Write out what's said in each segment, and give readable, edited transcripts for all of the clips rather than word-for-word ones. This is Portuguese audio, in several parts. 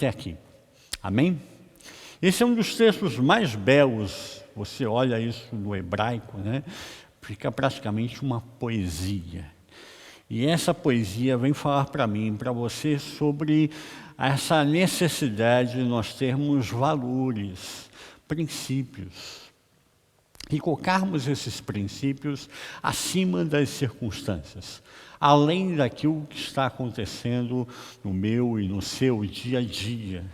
até aqui. Amém? Esse é um dos textos mais belos. Você olha isso no hebraico, né? Fica praticamente uma poesia. E essa poesia vem falar para mim, para você, sobre essa necessidade de nós termos valores, princípios, e colocarmos esses princípios acima das circunstâncias, além daquilo que está acontecendo no meu e no seu dia a dia.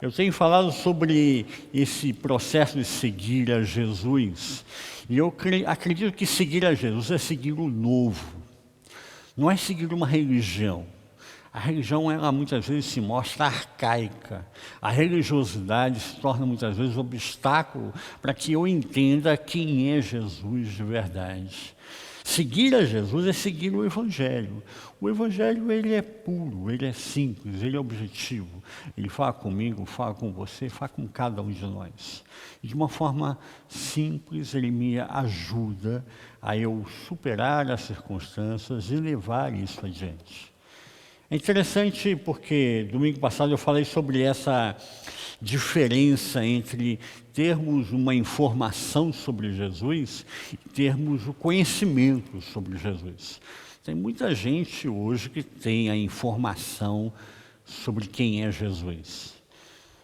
Eu tenho falado sobre esse processo de seguir a Jesus, e eu acredito que seguir a Jesus é seguir o novo. Não é seguir uma religião. A religião, ela muitas vezes se mostra arcaica. A religiosidade se torna muitas vezes obstáculo para que eu entenda quem é Jesus de verdade. Seguir a Jesus é seguir o Evangelho. O Evangelho, ele é puro, ele é simples, ele é objetivo. Ele fala comigo, fala com você, fala com cada um de nós. E de uma forma simples, ele me ajuda a eu superar as circunstâncias e levar isso adiante. É interessante porque domingo passado eu falei sobre essa diferença entre termos uma informação sobre Jesus e termos o conhecimento sobre Jesus. Tem muita gente hoje que tem a informação sobre quem é Jesus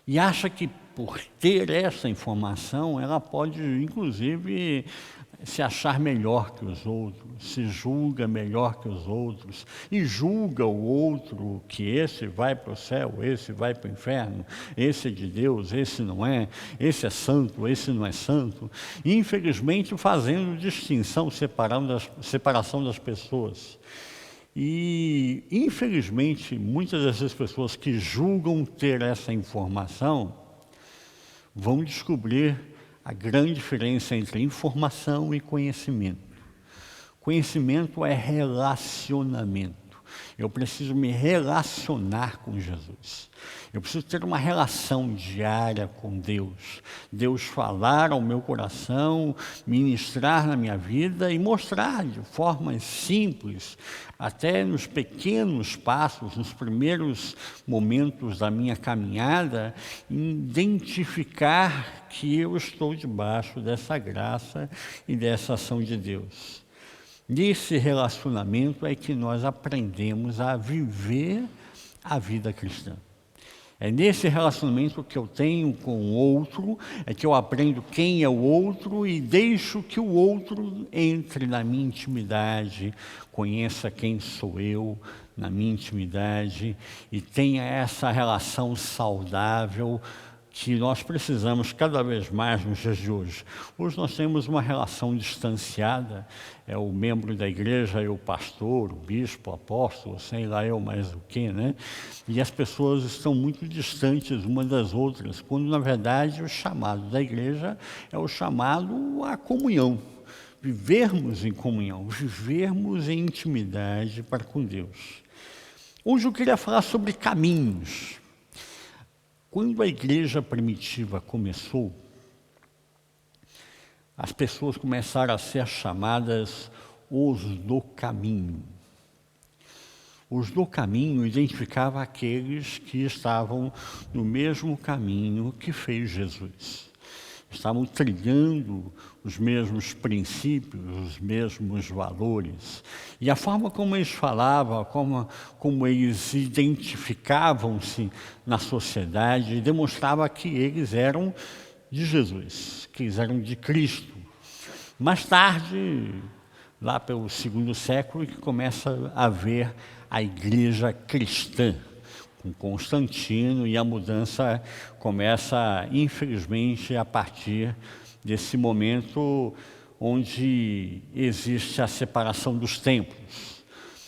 e acha que por ter essa informação ela pode, inclusive, se achar melhor que os outros, se julga melhor que os outros e julga o outro que esse vai para o céu, esse vai para o inferno, esse é de Deus, esse não é, esse é santo, esse não é santo. E, infelizmente, fazendo distinção, separação das pessoas. E, infelizmente, muitas dessas pessoas que julgam ter essa informação vão descobrir a grande diferença entre informação e conhecimento. Conhecimento é relacionamento. Eu preciso me relacionar com Jesus. Eu preciso ter uma relação diária com Deus. Deus falar ao meu coração, ministrar na minha vida e mostrar de forma simples, até nos pequenos passos, nos primeiros momentos da minha caminhada, identificar que eu estou debaixo dessa graça e dessa ação de Deus. Nesse relacionamento é que nós aprendemos a viver a vida cristã. É nesse relacionamento que eu tenho com o outro, é que eu aprendo quem é o outro e deixo que o outro entre na minha intimidade, conheça quem sou eu na minha intimidade e tenha essa relação saudável que nós precisamos cada vez mais nos dias de hoje. Hoje nós temos uma relação distanciada, é o membro da igreja, é o pastor, o bispo, o apóstolo, sei lá eu mais o que, né? E as pessoas estão muito distantes umas das outras, quando na verdade o chamado da igreja é o chamado à comunhão. Vivermos em comunhão, vivermos em intimidade para com Deus. Hoje eu queria falar sobre caminhos. Quando a igreja primitiva começou, as pessoas começaram a ser chamadas os do caminho. Os do caminho identificavam aqueles que estavam no mesmo caminho que fez Jesus. Estavam trilhando os mesmos princípios, os mesmos valores. E a forma como eles falavam, como eles identificavam-se na sociedade, demonstrava que eles eram de Jesus, que eles eram de Cristo. Mais tarde, lá pelo segundo século, que começa a haver a igreja cristã, com Constantino, e a mudança começa, infelizmente, a partir desse momento onde existe a separação dos templos.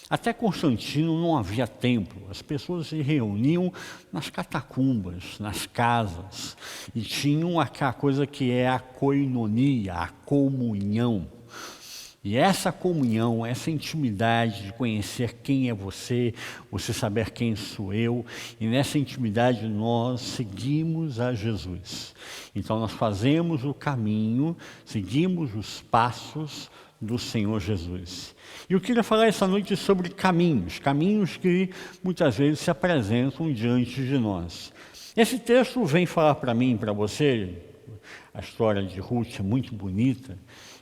Até Constantino não havia templo, as pessoas se reuniam nas catacumbas, nas casas, e tinham aquela coisa que é a koinonia, a comunhão. E essa comunhão, essa intimidade de conhecer quem é você saber quem sou eu, e nessa intimidade nós seguimos a Jesus. Então nós fazemos o caminho, seguimos os passos do Senhor Jesus. E eu queria falar essa noite sobre caminhos que muitas vezes se apresentam diante de nós. Esse texto vem falar para mim e para você, a história de Ruth é muito bonita,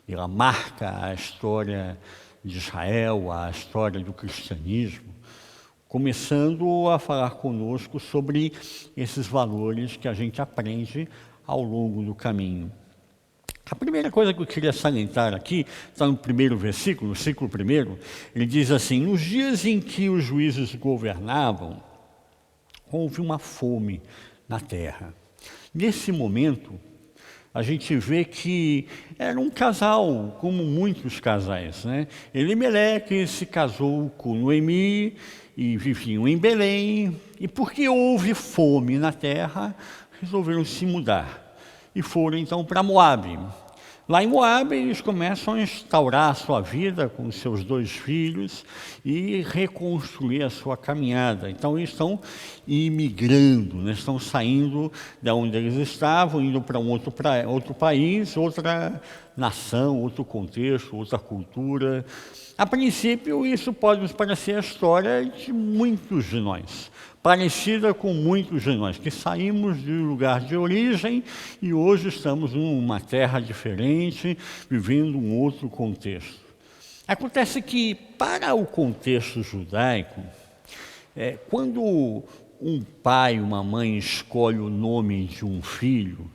ela marca a história de Israel, a história do cristianismo, começando a falar conosco sobre esses valores que a gente aprende ao longo do caminho. A primeira coisa que eu queria salientar aqui, está no primeiro versículo, no versículo primeiro, ele diz assim: nos dias em que os juízes governavam, houve uma fome na terra. Nesse momento, a gente vê que era um casal, como muitos casais, né? Elimeleque se casou com Noemi e viviam em Belém, e porque houve fome na terra, resolveram se mudar e foram então para Moabe. Lá em Moabe, eles começam a instaurar a sua vida com os seus 2 filhos e reconstruir a sua caminhada. Então, eles estão imigrando, né? Estão saindo de onde eles estavam, indo para outro país, outra nação, outro contexto, outra cultura. A princípio, isso pode nos parecer a história de muitos de nós, parecida com muitos de nós, que saímos de um lugar de origem e hoje estamos numa terra diferente, vivendo um outro contexto. Acontece que, para o contexto judaico, quando um pai, uma mãe escolhe o nome de um filho,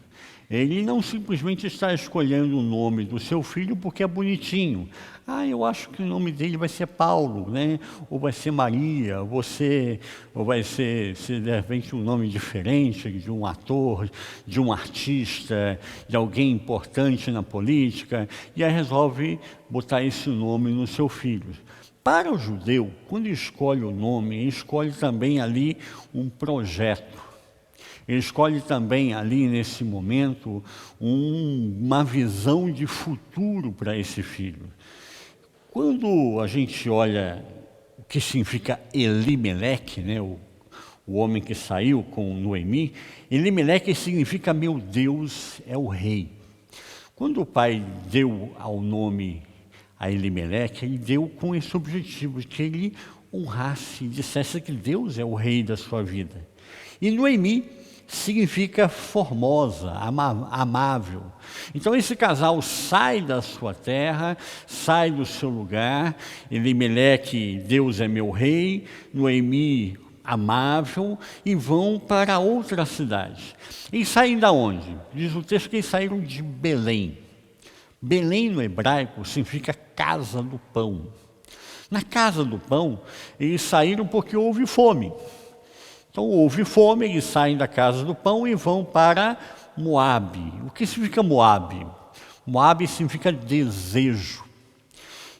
ele não simplesmente está escolhendo o nome do seu filho porque é bonitinho. Eu acho que o nome dele vai ser Paulo, né? Ou vai ser Maria, ou vai ser, de repente, um nome diferente de um ator, de um artista, de alguém importante na política, e aí resolve botar esse nome no seu filho. Para o judeu, quando escolhe o nome, ele escolhe também ali um projeto. Ele escolhe também ali, nesse momento, uma visão de futuro para esse filho. Quando a gente olha o que significa Elimeleque, né, o homem que saiu com Noemi, Elimeleque significa meu Deus é o rei. Quando o pai deu ao nome a Elimeleque, ele deu com esse objetivo, de que ele honrasse, dissesse que Deus é o rei da sua vida. E Noemi significa formosa, amável. Então esse casal sai da sua terra, sai do seu lugar. Elimeleque, Deus é meu rei, Noemi, amável, e vão para outra cidade. Eles saem da onde? Diz o texto que eles saíram de Belém. Belém no hebraico significa casa do pão. Na casa do pão, eles saíram porque houve fome. Então houve fome, eles saem da casa do pão e vão para Moabe. O que significa Moabe? Moabe significa desejo.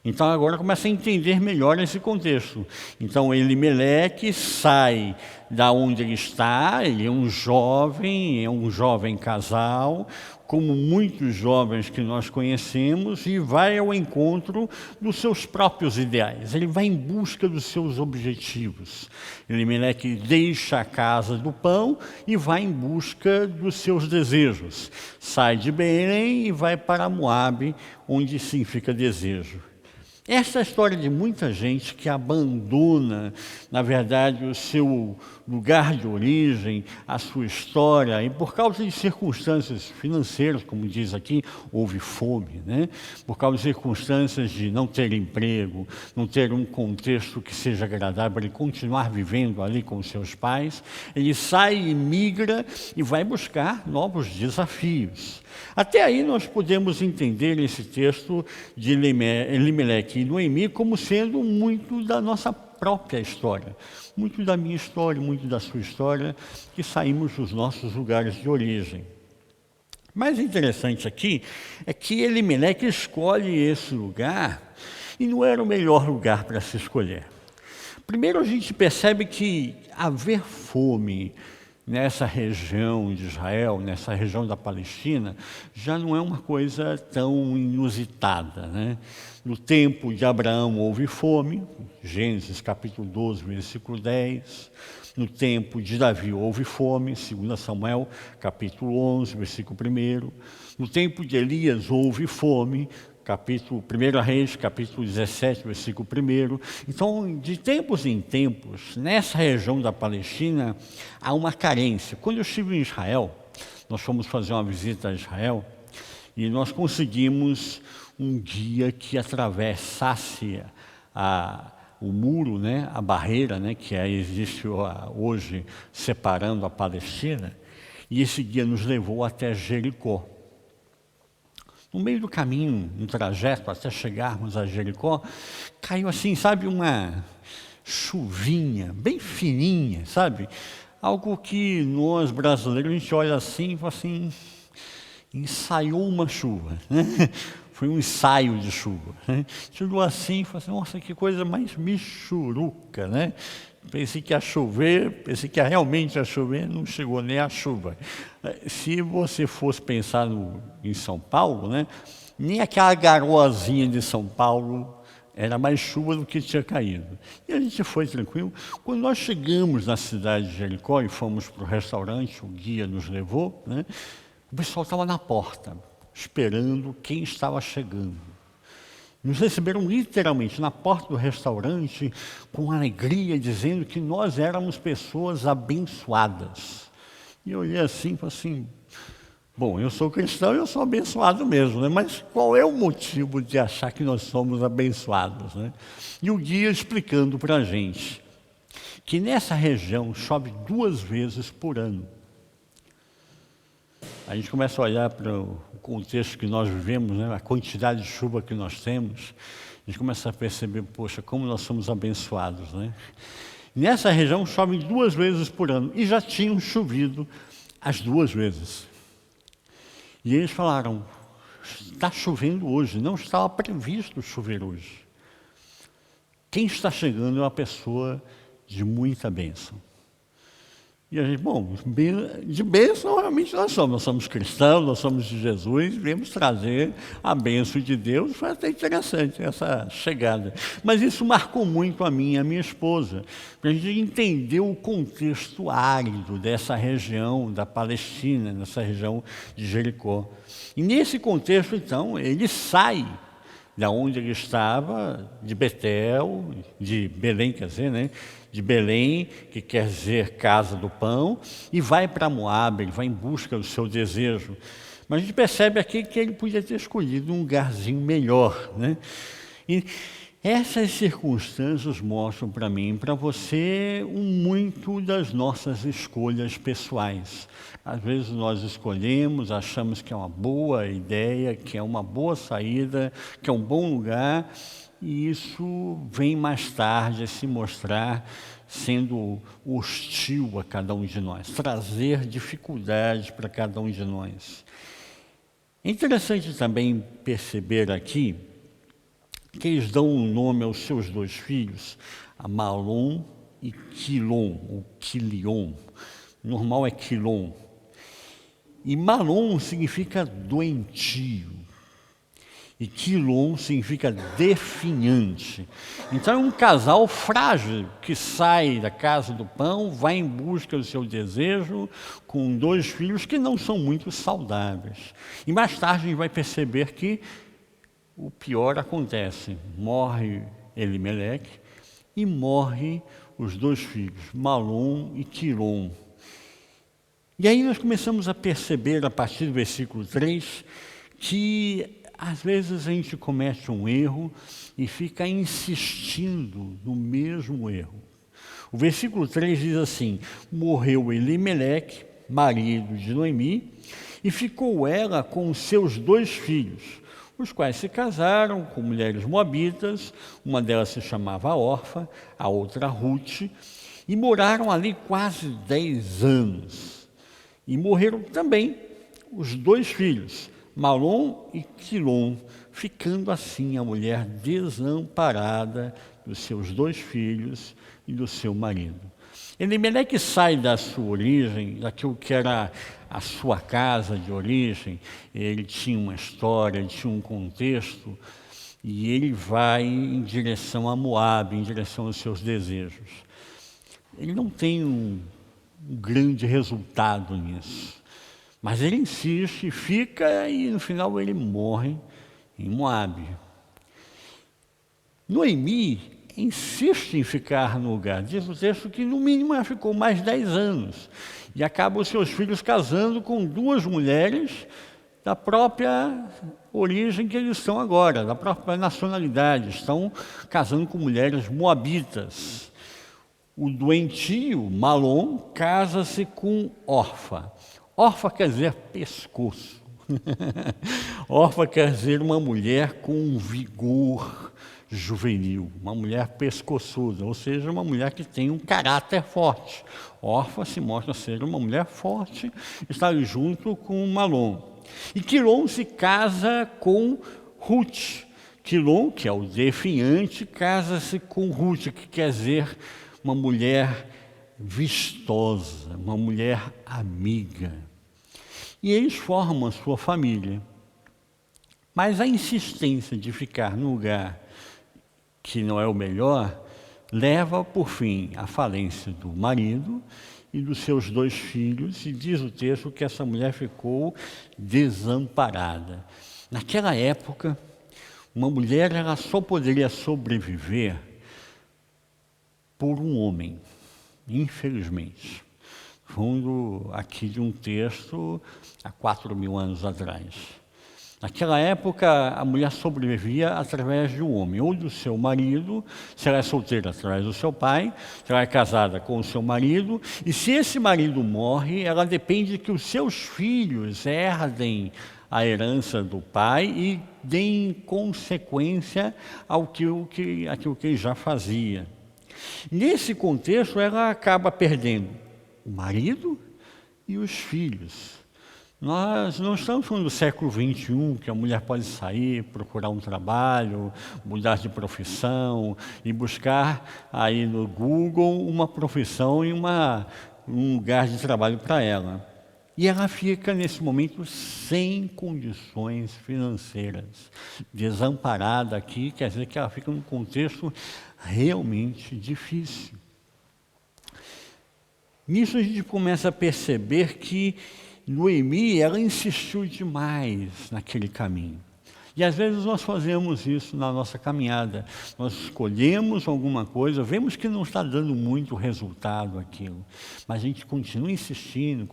Então agora começa a entender melhor esse contexto. Então Elimeleque sai da onde ele está, ele é um jovem casal, como muitos jovens que nós conhecemos, e vai ao encontro dos seus próprios ideais. Ele vai em busca dos seus objetivos. Elimeleque deixa a casa do pão e vai em busca dos seus desejos. Sai de Belém e vai para Moabe, onde significa desejo. Essa é a história de muita gente que abandona, na verdade, o seu lugar de origem, a sua história, e por causa de circunstâncias financeiras, como diz aqui, houve fome, né? Por causa de circunstâncias de não ter emprego, não ter um contexto que seja agradável, ele continuar vivendo ali com os seus pais, ele sai e migra e vai buscar novos desafios. Até aí nós podemos entender esse texto de Elimeleque e Noemi como sendo muito da nossa própria história, muito da minha história, muito da sua história, que saímos dos nossos lugares de origem. Mais interessante aqui é que Elimeleque escolhe esse lugar e não era o melhor lugar para se escolher. Primeiro a gente percebe que haver fome nessa região de Israel, nessa região da Palestina, já não é uma coisa tão inusitada, né? No tempo de Abraão houve fome, Gênesis capítulo 12, versículo 10. No tempo de Davi houve fome, 2 Samuel capítulo 11, versículo 1. No tempo de Elias houve fome, capítulo 1 Reis, capítulo 17, versículo 1. Então, de tempos em tempos, nessa região da Palestina, há uma carência. Quando eu estive em Israel, nós fomos fazer uma visita a Israel, e nós conseguimos um guia que atravessasse o muro, né, a barreira, né, que existe hoje separando a Palestina, e esse guia nos levou até Jericó. No meio do caminho, no trajeto até chegarmos a Jericó, caiu assim, sabe, uma chuvinha bem fininha, sabe? Algo que nós brasileiros a gente olha assim e fala assim, ensaiou uma chuva, né? Foi um ensaio de chuva, né? Chegou assim e falou assim, nossa, que coisa mais michuruca, né? Pensei que ia chover, pensei que realmente ia chover, não chegou nem a chuva. Se você fosse pensar em São Paulo, né? Nem aquela garoazinha de São Paulo era mais chuva do que tinha caído. E a gente foi tranquilo. Quando nós chegamos na cidade de Jericó e fomos para o restaurante, o guia nos levou, né? O pessoal estava na porta, esperando quem estava chegando. Nos receberam literalmente na porta do restaurante, com alegria, dizendo que nós éramos pessoas abençoadas. E eu olhei assim e falei assim, bom, eu sou cristão e eu sou abençoado mesmo, né? Mas qual é o motivo de achar que nós somos abençoados, né? E o guia explicando para a gente que nessa região chove 2 vezes por ano. A gente começa a olhar para o contexto que nós vivemos, né? A quantidade de chuva que nós temos, a gente começa a perceber, poxa, como nós somos abençoados, né? Nessa região chove 2 vezes por ano, e já tinham chovido as 2 vezes. E eles falaram, está chovendo hoje, não estava previsto chover hoje. Quem está chegando é uma pessoa de muita bênção. E a gente, bom, de bênção realmente nós somos cristãos, nós somos de Jesus, viemos trazer a bênção de Deus. Foi até interessante essa chegada. Mas isso marcou muito a mim e a minha esposa, para a gente entender o contexto árido dessa região da Palestina, nessa região de Jericó. E nesse contexto, então, ele sai da onde ele estava, de Betel, de Belém, quer dizer, né? De Belém, que quer dizer casa do pão, e vai para Moabe, ele vai em busca do seu desejo. Mas a gente percebe aqui que ele podia ter escolhido um lugarzinho melhor, né? E essas circunstâncias mostram para mim e para você muito das nossas escolhas pessoais. Às vezes nós escolhemos, achamos que é uma boa ideia, que é uma boa saída, que é um bom lugar, e isso vem mais tarde a se mostrar sendo hostil a cada um de nós, trazer dificuldades para cada um de nós. É interessante também perceber aqui que eles dão um nome aos seus 2 filhos, a Malom e Quilom, ou Quilion. Normal é Quilom. E Malom significa doentio. E Quilom significa definhante. Então é um casal frágil que sai da casa do pão, vai em busca do seu desejo, com 2 filhos que não são muito saudáveis. E mais tarde a gente vai perceber que o pior acontece. Morre Elimeleque e morre os 2 filhos, Malom e Quilom. E aí nós começamos a perceber, a partir do versículo 3, que às vezes a gente comete um erro e fica insistindo no mesmo erro. O versículo 3 diz assim, morreu Elimeleque, marido de Noemi, e ficou ela com os seus 2 filhos, os quais se casaram com mulheres moabitas, uma delas se chamava Orfa, a outra Ruth, e moraram ali quase 10 anos. E morreram também os 2 filhos, Malom e Quilom, ficando assim a mulher desamparada dos seus 2 filhos e do seu marido. Elimeleque sai da sua origem, daquilo que era a sua casa de origem, ele tinha uma história, ele tinha um contexto, e ele vai em direção a Moabe, em direção aos seus desejos. Ele não tem um grande resultado nisso, mas ele insiste, fica e no final ele morre em Moabe. Noemi insiste em ficar no lugar. Diz o texto que no mínimo ela ficou mais 10 anos. E acaba os seus filhos casando com 2 mulheres da própria origem que eles são agora, da própria nacionalidade. Estão casando com mulheres moabitas. O doentio, Malom, casa-se com Orfa. Orfa quer dizer pescoço. Orfa quer dizer uma mulher com um vigor juvenil, uma mulher pescoçuda, ou seja, uma mulher que tem um caráter forte. Orfa se mostra ser uma mulher forte, está ali junto com Malom. E Quilom se casa com Ruth. Quilom, que é o definhante, casa-se com Ruth, que quer dizer uma mulher vistosa, uma mulher amiga. E eles formam a sua família. Mas a insistência de ficar no lugar que não é o melhor, leva, por fim, à falência do marido e dos seus 2 filhos, e diz o texto que essa mulher ficou desamparada. Naquela época, uma mulher ela só poderia sobreviver por um homem, infelizmente. Fundo aqui de um texto há 4.000 anos atrás. Naquela época, a mulher sobrevivia através de um homem, ou do seu marido, se ela é solteira, através do seu pai, se ela é casada com o seu marido, e se esse marido morre, ela depende de que os seus filhos herdem a herança do pai e deem consequência àquilo que ele já fazia. Nesse contexto, ela acaba perdendo o marido e os filhos. Nós não estamos falando do século XXI, que a mulher pode sair, procurar um trabalho, mudar de profissão e buscar aí no Google uma profissão e um lugar de trabalho para ela. E ela fica, nesse momento, sem condições financeiras, desamparada aqui, quer dizer que ela fica num contexto realmente difícil. Nisso a gente começa a perceber que Noemi, ela insistiu demais naquele caminho. E às vezes nós fazemos isso na nossa caminhada. Nós escolhemos alguma coisa, vemos que não está dando muito resultado aquilo. Mas a gente continua insistindo,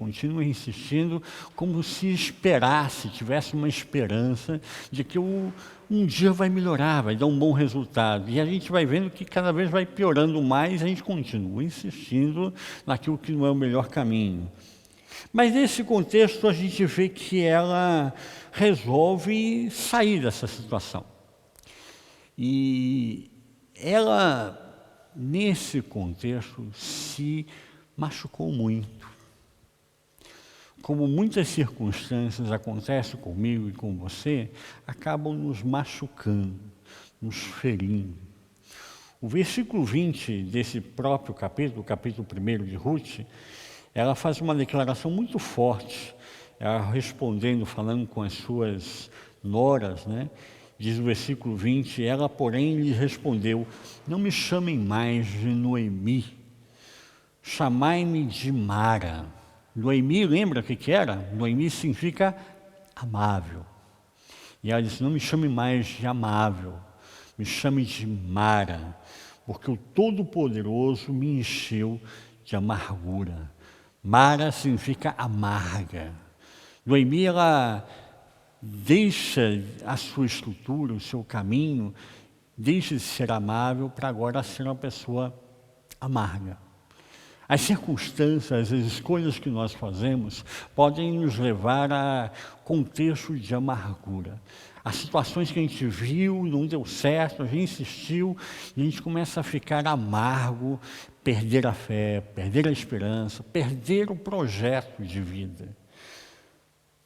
como se esperasse, tivesse uma esperança de que um dia vai melhorar, vai dar um bom resultado. E a gente vai vendo que cada vez vai piorando mais, a gente continua insistindo naquilo que não é o melhor caminho. Mas nesse contexto a gente vê que ela resolve sair dessa situação. E ela, nesse contexto, se machucou muito. Como muitas circunstâncias acontecem comigo e com você, acabam nos machucando, nos ferindo. O versículo 20 desse próprio capítulo, o capítulo 1 de Ruth, ela faz uma declaração muito forte, ela respondendo, falando com as suas noras, né? Diz o versículo 20, ela, porém, lhe respondeu, não me chamem mais de Noemi, chamai-me de Mara. Noemi, lembra o que era? Noemi significa amável. E ela disse, não me chame mais de amável, me chame de Mara, porque o Todo-Poderoso me encheu de amargura. Mara significa amarga. Noemi, ela deixa a sua estrutura, o seu caminho, deixa de ser amável para agora ser uma pessoa amarga. As circunstâncias, as escolhas que nós fazemos podem nos levar a contextos de amargura. As situações que a gente viu, não deu certo, a gente insistiu e a gente começa a ficar amargo, perder a fé, perder a esperança, perder o projeto de vida.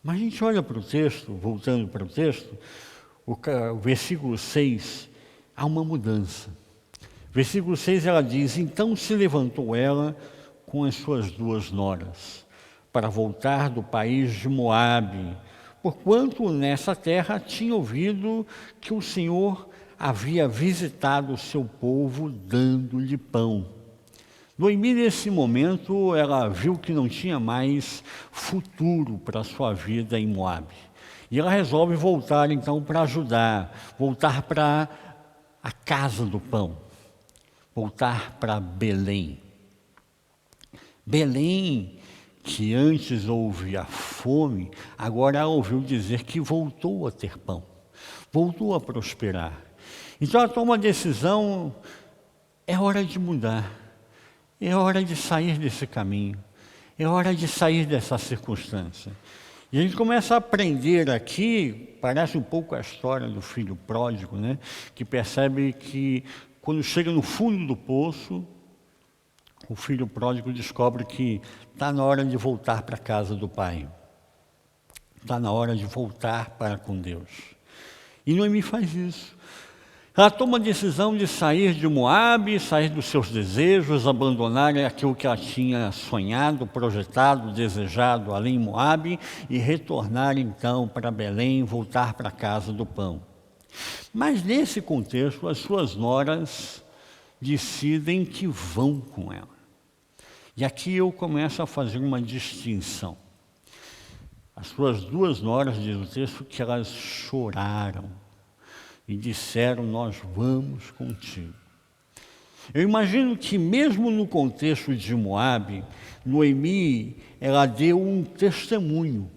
Mas a gente olha para o texto, voltando para o texto, o versículo 6, há uma mudança. Versículo 6 ela diz, então se levantou ela com as suas 2 noras, para voltar do país de Moabe, porquanto nessa terra tinha ouvido que o Senhor havia visitado o seu povo dando-lhe pão. Noemi, nesse momento, ela viu que não tinha mais futuro para a sua vida em Moabe. E ela resolve voltar então para Judá, voltar para a casa do pão, voltar para Belém. Belém, que antes houve a fome, agora ela ouviu dizer que voltou a ter pão, voltou a prosperar. Então ela toma a decisão, é hora de mudar, é hora de sair desse caminho, é hora de sair dessa circunstância. E a gente começa a aprender aqui, parece um pouco a história do filho pródigo, né? Que percebe que quando chega no fundo do poço, o filho pródigo descobre que está na hora de voltar para a casa do pai. Está na hora de voltar para com Deus. E Noemi faz isso. Ela toma a decisão de sair de Moabe, sair dos seus desejos, abandonar aquilo que ela tinha sonhado, projetado, desejado ali em Moabe e retornar então para Belém, voltar para a casa do pão. Mas nesse contexto, as suas noras decidem que vão com ela. E aqui eu começo a fazer uma distinção. As suas duas noras, diz o texto, que elas choraram e disseram, nós vamos contigo. Eu imagino que mesmo no contexto de Moabe, Noemi, ela deu um testemunho.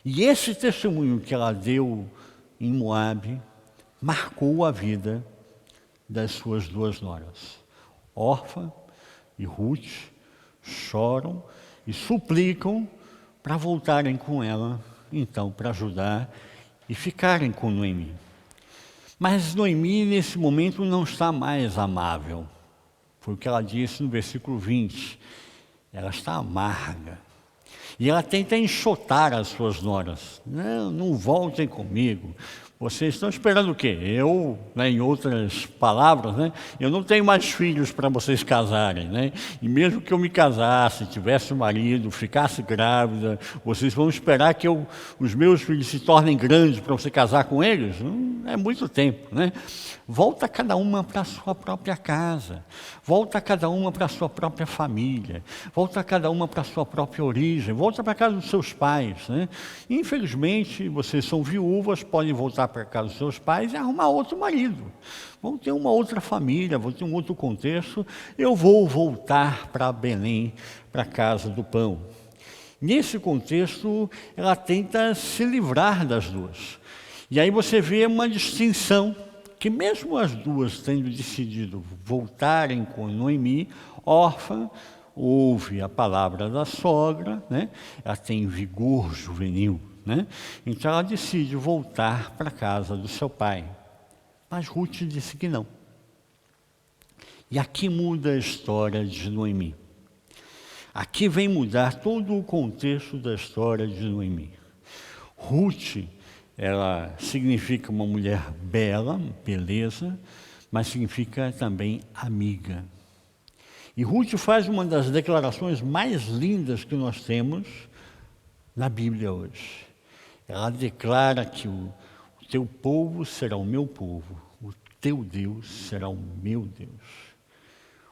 E esse testemunho que ela deu em Moabe marcou a vida das suas duas noras. Orfa e Ruth choram e suplicam para voltarem com ela, então, para ajudar e ficarem com Noemi. Mas Noemi, nesse momento, não está mais amável. Foi o que ela disse no versículo 20. Ela está amarga. E ela tenta enxotar as suas noras. Não voltem comigo. Vocês estão esperando o quê? Eu, em outras palavras, eu não tenho mais filhos para vocês casarem, E mesmo que eu me casasse, tivesse um marido, ficasse grávida, vocês vão esperar que os meus filhos se tornem grandes para você casar com eles? É muito tempo, Volta cada uma para a sua própria casa, volta cada uma para a sua própria família, volta cada uma para a sua própria origem, volta para a casa dos seus pais, Infelizmente, vocês são viúvas, podem voltar para a casa dos seus pais e arrumar outro marido. Vão ter uma outra família, vão ter um outro contexto. Eu vou voltar para Belém, para a casa do pão. Nesse contexto, ela tenta se livrar das duas. E aí você vê uma distinção, que mesmo as duas tendo decidido voltarem com Noemi, Orfa ouve a palavra da sogra, Ela tem vigor juvenil, Então ela decide voltar para a casa do seu pai. Mas Ruth disse que não. E aqui muda a história de Noemi. Aqui vem mudar todo o contexto da história de Noemi. Ruth, ela significa uma mulher bela, beleza, mas significa também amiga. E Ruth faz uma das declarações mais lindas que nós temos na Bíblia hoje. Ela declara que o teu povo será o meu povo, o teu Deus será o meu Deus.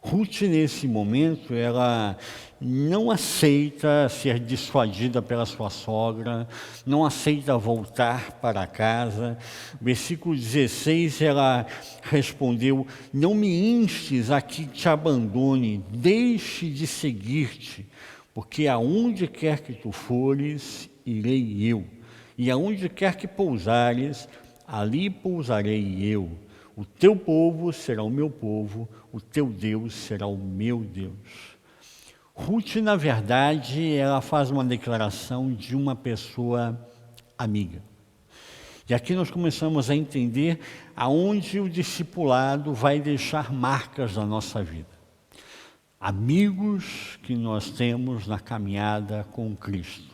Ruth, nesse momento, ela não aceita ser dissuadida pela sua sogra, não aceita voltar para casa. Versículo 16, ela respondeu, não me instes a que te abandone, deixe de seguir-te, porque aonde quer que tu fores, irei eu, e aonde quer que pousares, ali pousarei eu. O teu povo será o meu povo, o teu Deus será o meu Deus. Ruth, na verdade, ela faz uma declaração de uma pessoa amiga. E aqui nós começamos a entender aonde o discipulado vai deixar marcas na nossa vida. Amigos que nós temos na caminhada com Cristo.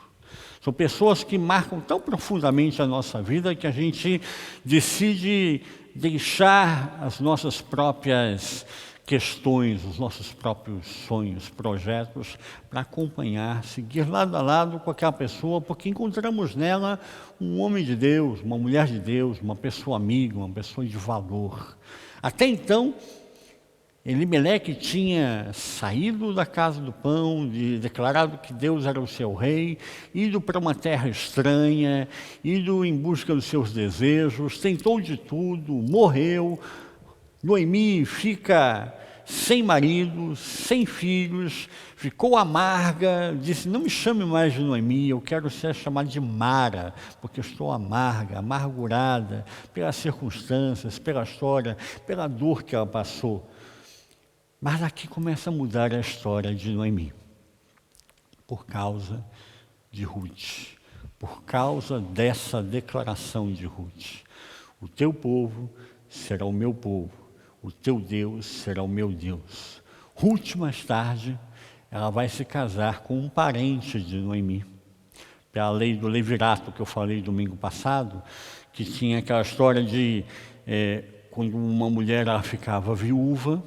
São pessoas que marcam tão profundamente a nossa vida que a gente decide deixar as nossas próprias questões, os nossos próprios sonhos, projetos, para acompanhar, seguir lado a lado com aquela pessoa, porque encontramos nela um homem de Deus, uma mulher de Deus, uma pessoa amiga, uma pessoa de valor. Até então, Elimeleque tinha saído da casa do pão, declarado que Deus era o seu rei, ido para uma terra estranha, ido em busca dos seus desejos, tentou de tudo, morreu. Noemi fica sem marido, sem filhos, ficou amarga, disse: não me chame mais de Noemi, eu quero ser chamada de Mara, porque estou amarga, amargurada pelas circunstâncias, pela história, pela dor que ela passou. Mas aqui começa a mudar a história de Noemi, por causa de Ruth, por causa dessa declaração de Ruth. O teu povo será o meu povo, o teu Deus será o meu Deus. Ruth, mais tarde, ela vai se casar com um parente de Noemi. Pela lei do levirato que eu falei domingo passado, que tinha aquela história de quando uma mulher ela ficava viúva,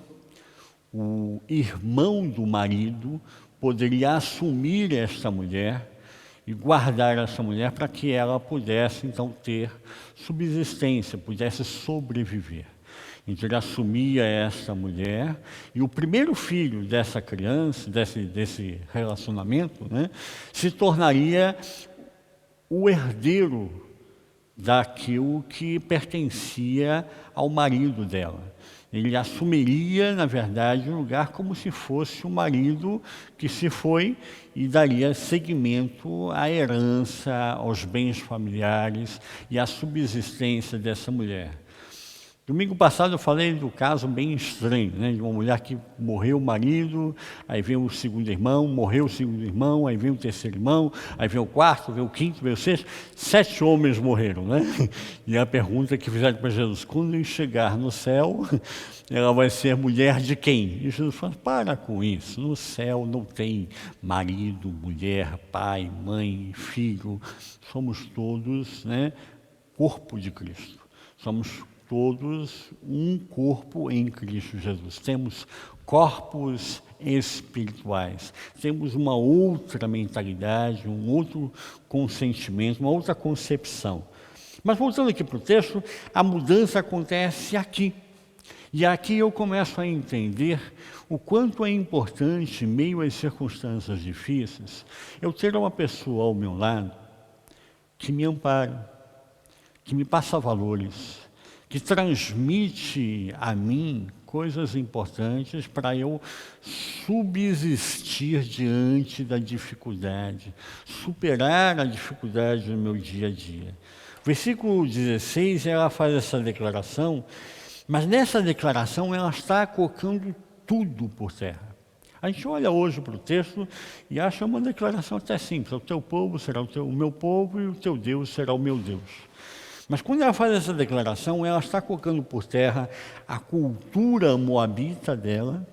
o irmão do marido poderia assumir esta mulher e guardar essa mulher para que ela pudesse, então, ter subsistência, pudesse sobreviver. Então, ele assumia essa mulher e o primeiro filho dessa criança, desse relacionamento, né, se tornaria o herdeiro daquilo que pertencia ao marido dela. Ele assumiria, na verdade, o lugar como se fosse o marido que se foi e daria seguimento à herança, aos bens familiares e à subsistência dessa mulher. Domingo passado eu falei do caso bem estranho, né, de uma mulher que morreu o marido, aí vem o segundo irmão, morreu o segundo irmão, aí vem o terceiro irmão, aí vem o quarto, vem o quinto, vem o sexto, 7 homens morreram, né? E a pergunta que fizeram para Jesus: quando ele chegar no céu, ela vai ser mulher de quem? E Jesus falou: para com isso, no céu não tem marido, mulher, pai, mãe, filho, somos todos, né, corpo de Cristo, somos todos um corpo em Cristo Jesus. Temos corpos espirituais, temos uma outra mentalidade, um outro consentimento, uma outra concepção. Mas voltando aqui para o texto, a mudança acontece aqui. E aqui eu começo a entender o quanto é importante, em meio às circunstâncias difíceis, eu ter uma pessoa ao meu lado que me ampara, que me passa valores, que transmite a mim coisas importantes para eu subsistir diante da dificuldade, superar a dificuldade no meu dia a dia. Versículo 16, ela faz essa declaração, mas nessa declaração ela está colocando tudo por terra. A gente olha hoje para o texto e acha uma declaração até simples: o teu povo será o meu povo e o teu Deus será o meu Deus. Mas quando ela faz essa declaração, ela está colocando por terra a cultura moabita dela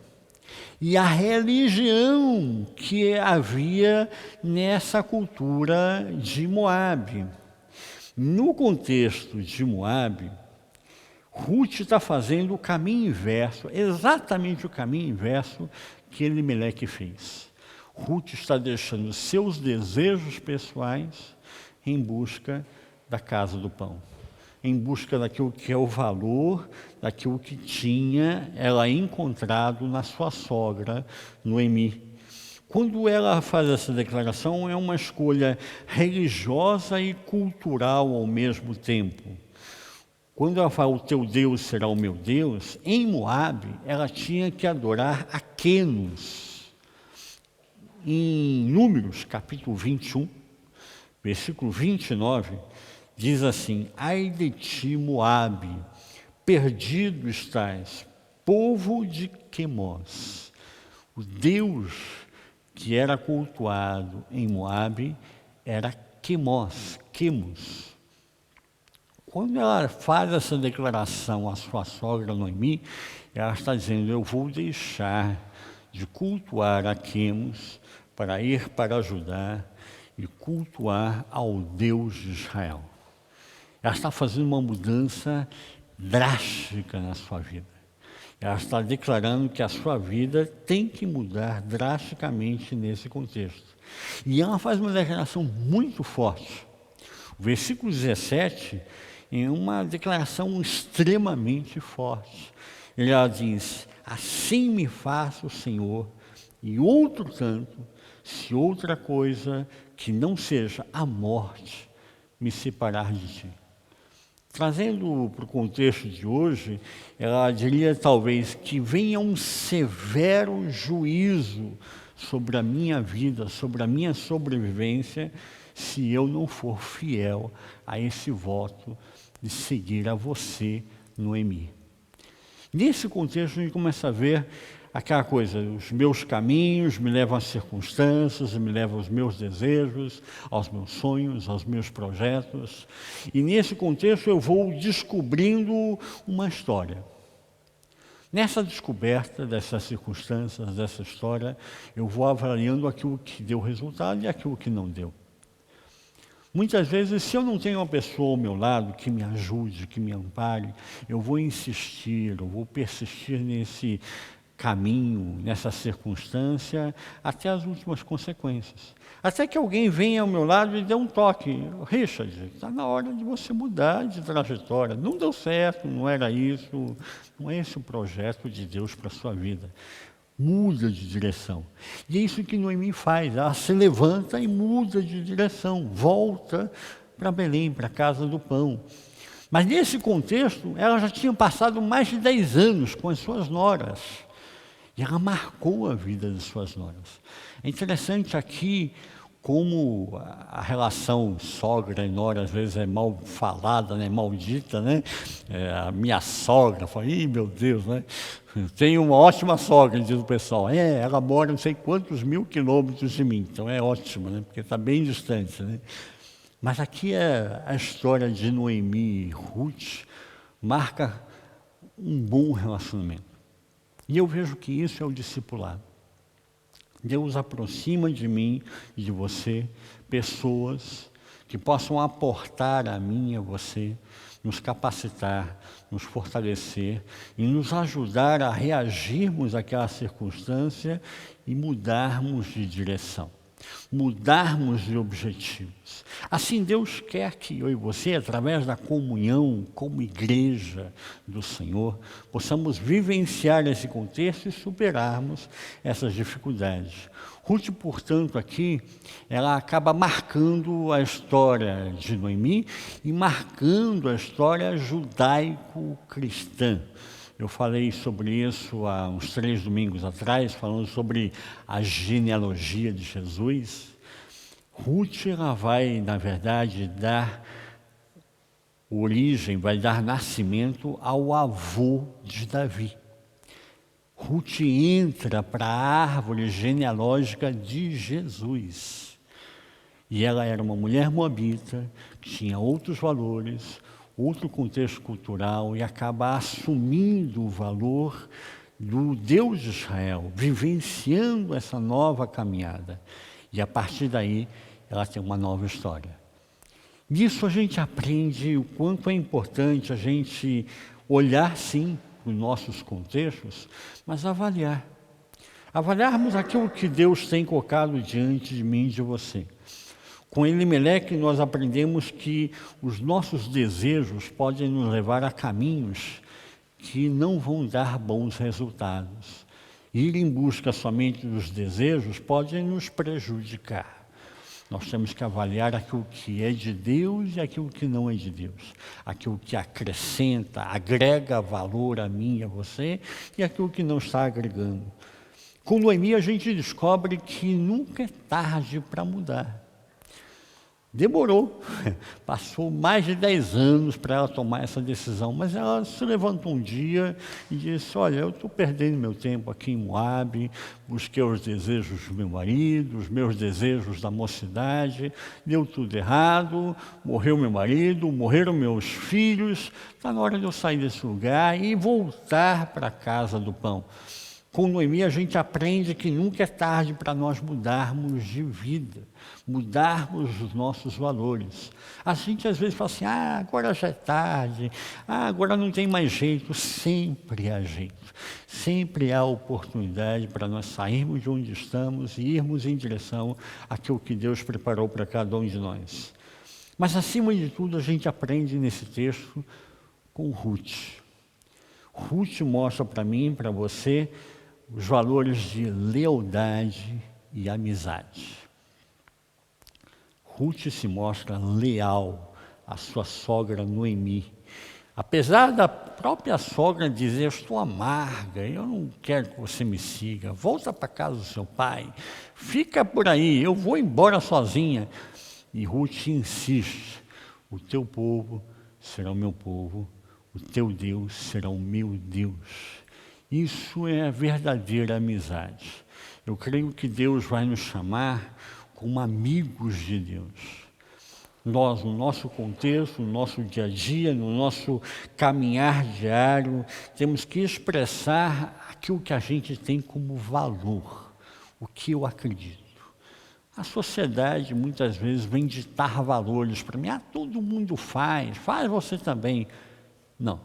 e a religião que havia nessa cultura de Moabe. No contexto de Moabe, Ruth está fazendo o caminho inverso, exatamente o caminho inverso que Elimeleque fez. Ruth está deixando seus desejos pessoais em busca da casa do pão, em busca daquilo que é o valor, daquilo que tinha ela encontrado na sua sogra, Noemi. Quando ela faz essa declaração, é uma escolha religiosa e cultural ao mesmo tempo. Quando ela fala, o teu Deus será o meu Deus, em Moabe, ela tinha que adorar a Quenos. Em Números, capítulo 21, versículo 29, diz assim: ai de ti, Moabe, perdido estás, povo de Quemós. O Deus que era cultuado em Moabe era Quemos. Quando ela faz essa declaração à sua sogra Noemi, ela está dizendo: eu vou deixar de cultuar a Quemos para ir para Judá e cultuar ao Deus de Israel. Ela está fazendo uma mudança drástica na sua vida. Ela está declarando que a sua vida tem que mudar drasticamente nesse contexto. E ela faz uma declaração muito forte. O versículo 17 é uma declaração extremamente forte. Ela diz: assim me faça o Senhor, e outro tanto, se outra coisa que não seja a morte me separar de ti. Trazendo para o contexto de hoje, ela diria talvez que venha um severo juízo sobre a minha vida, sobre a minha sobrevivência, se eu não for fiel a esse voto de seguir a você, Noemi. Nesse contexto, a gente começa a ver aquela coisa, os meus caminhos me levam às circunstâncias, me levam aos meus desejos, aos meus sonhos, aos meus projetos. E nesse contexto eu vou descobrindo uma história. Nessa descoberta dessas circunstâncias, dessa história, eu vou avaliando aquilo que deu resultado e aquilo que não deu. Muitas vezes, se eu não tenho uma pessoa ao meu lado que me ajude, que me ampare, eu vou insistir, eu vou persistir nesse caminho, nessa circunstância, até as últimas consequências. Até que alguém venha ao meu lado e dê um toque. Richard, está na hora de você mudar de trajetória. Não deu certo, não era isso, não é esse o projeto de Deus para a sua vida. Muda de direção. E é isso que Noemi faz, ela se levanta e muda de direção, volta para Belém, para a casa do pão. Mas nesse contexto, ela já tinha passado mais de 10 anos com as suas noras. E ela marcou a vida das suas noras. É interessante aqui como a relação sogra e nora às vezes é mal falada, né, maldita, né? A minha sogra, fala, ih, meu Deus, né? Tenho uma ótima sogra, diz o pessoal. Ela mora não sei quantos mil quilômetros de mim, então é ótimo, né? Porque está bem distante, né? Mas aqui a história de Noemi e Ruth marca um bom relacionamento. E eu vejo que isso é o discipulado. Deus aproxima de mim e de você pessoas que possam aportar a mim e a você, nos capacitar, nos fortalecer e nos ajudar a reagirmos àquela circunstância e mudarmos de direção, mudarmos de objetivos. Assim Deus quer que eu e você, através da comunhão como igreja do Senhor, possamos vivenciar esse contexto e superarmos essas dificuldades. Ruth, portanto, aqui, ela acaba marcando a história de Noemi e marcando a história judaico-cristã. Eu falei sobre isso há uns 3 domingos atrás, falando sobre a genealogia de Jesus. Ruth, ela vai, na verdade, dar origem, vai dar nascimento ao avô de Davi. Ruth entra para a árvore genealógica de Jesus. E ela era uma mulher moabita, que tinha outros valores, outro contexto cultural, e acaba assumindo o valor do Deus de Israel, vivenciando essa nova caminhada. E a partir daí, ela tem uma nova história. Nisso a gente aprende o quanto é importante a gente olhar, sim, os nossos contextos, mas avaliar. Avaliarmos aquilo que Deus tem colocado diante de mim e de você. Com Elimeleque, nós aprendemos que os nossos desejos podem nos levar a caminhos que não vão dar bons resultados. Ir em busca somente dos desejos pode nos prejudicar. Nós temos que avaliar aquilo que é de Deus e aquilo que não é de Deus. Aquilo que acrescenta, agrega valor a mim e a você, e aquilo que não está agregando. Com Noemi, a gente descobre que nunca é tarde para mudar. Demorou, passou mais de 10 anos para ela tomar essa decisão, mas ela se levantou um dia e disse, olha, eu estou perdendo meu tempo aqui em Moabe, busquei os desejos do meu marido, os meus desejos da mocidade, deu tudo errado, morreu meu marido, morreram meus filhos, está na hora de eu sair desse lugar e voltar para a casa do pão. Com Noemi a gente aprende que nunca é tarde para nós mudarmos de vida, mudarmos os nossos valores. A gente às vezes fala assim, agora já é tarde, agora não tem mais jeito. Sempre há jeito, sempre há oportunidade para nós sairmos de onde estamos e irmos em direção àquilo que Deus preparou para cada um de nós. Mas acima de tudo a gente aprende nesse texto com Ruth. Ruth mostra para mim e para você os valores de lealdade e amizade. Ruth se mostra leal à sua sogra Noemi. Apesar da própria sogra dizer, estou amarga, eu não quero que você me siga, volta para casa do seu pai, fica por aí, eu vou embora sozinha. E Ruth insiste, o teu povo será o meu povo, o teu Deus será o meu Deus. Isso é a verdadeira amizade. Eu creio que Deus vai nos chamar como amigos de Deus. Nós, no nosso contexto, no nosso dia a dia, no nosso caminhar diário, temos que expressar aquilo que a gente tem como valor, o que eu acredito. A sociedade muitas vezes vem ditar valores para mim. Todo mundo faz você também. Não,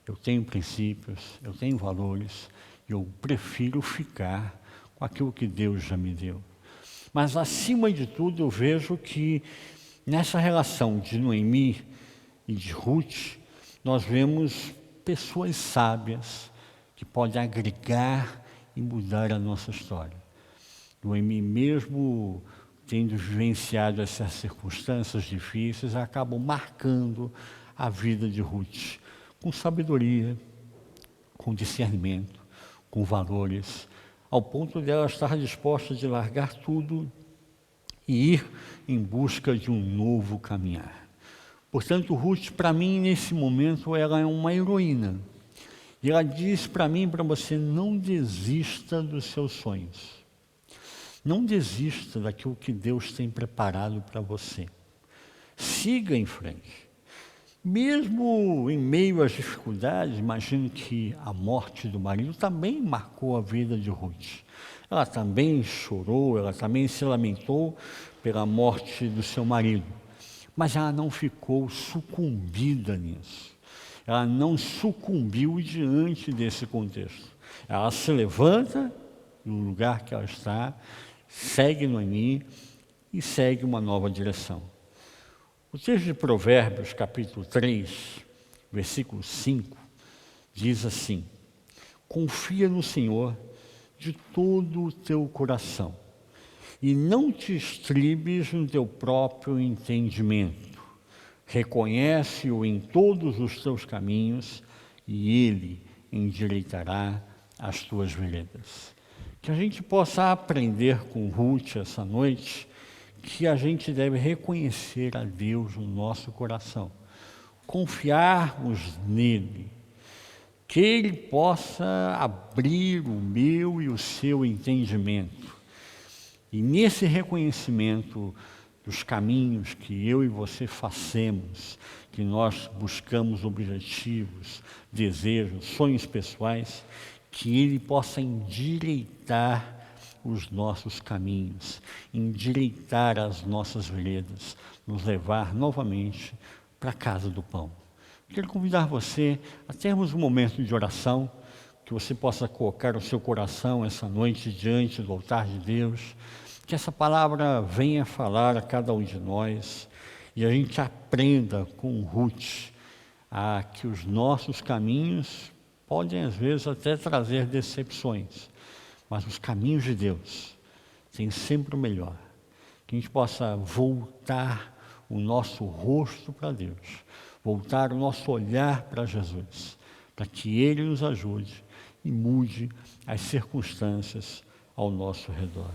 eu tenho princípios, eu tenho valores, eu prefiro ficar com aquilo que Deus já me deu. Mas acima de tudo eu vejo que nessa relação de Noemi e de Ruth, nós vemos pessoas sábias que podem agregar e mudar a nossa história. Noemi, mesmo tendo vivenciado essas circunstâncias difíceis, acabam marcando a vida de Ruth, com sabedoria, com discernimento, com valores, ao ponto de ela estar disposta de largar tudo e ir em busca de um novo caminhar. Portanto, Ruth, para mim, nesse momento, ela é uma heroína. E ela diz para mim e para você, não desista dos seus sonhos. Não desista daquilo que Deus tem preparado para você. Siga em frente. Mesmo em meio às dificuldades, imagino que a morte do marido também marcou a vida de Ruth. Ela também chorou, ela também se lamentou pela morte do seu marido. Mas ela não ficou sucumbida nisso. Ela não sucumbiu diante desse contexto. Ela se levanta no lugar que ela está, segue Noemi e segue uma nova direção. O texto de Provérbios, capítulo 3, versículo 5, diz assim: confia no Senhor de todo o teu coração e não te estribes no teu próprio entendimento. Reconhece-o em todos os teus caminhos e Ele endireitará as tuas veredas. Que a gente possa aprender com Ruth essa noite que a gente deve reconhecer a Deus no nosso coração, confiarmos nele, que Ele possa abrir o meu e o seu entendimento. E nesse reconhecimento dos caminhos que eu e você fazemos, que nós buscamos objetivos, desejos, sonhos pessoais, que Ele possa endireitar os nossos caminhos, endireitar as nossas veredas, nos levar novamente para a casa do pão. Quero convidar você a termos um momento de oração, que você possa colocar o seu coração essa noite diante do altar de Deus, que essa palavra venha falar a cada um de nós e a gente aprenda com Ruth a que os nossos caminhos podem às vezes até trazer decepções, mas os caminhos de Deus têm sempre o melhor. Que a gente possa voltar o nosso rosto para Deus, voltar o nosso olhar para Jesus, para que Ele nos ajude e mude as circunstâncias ao nosso redor.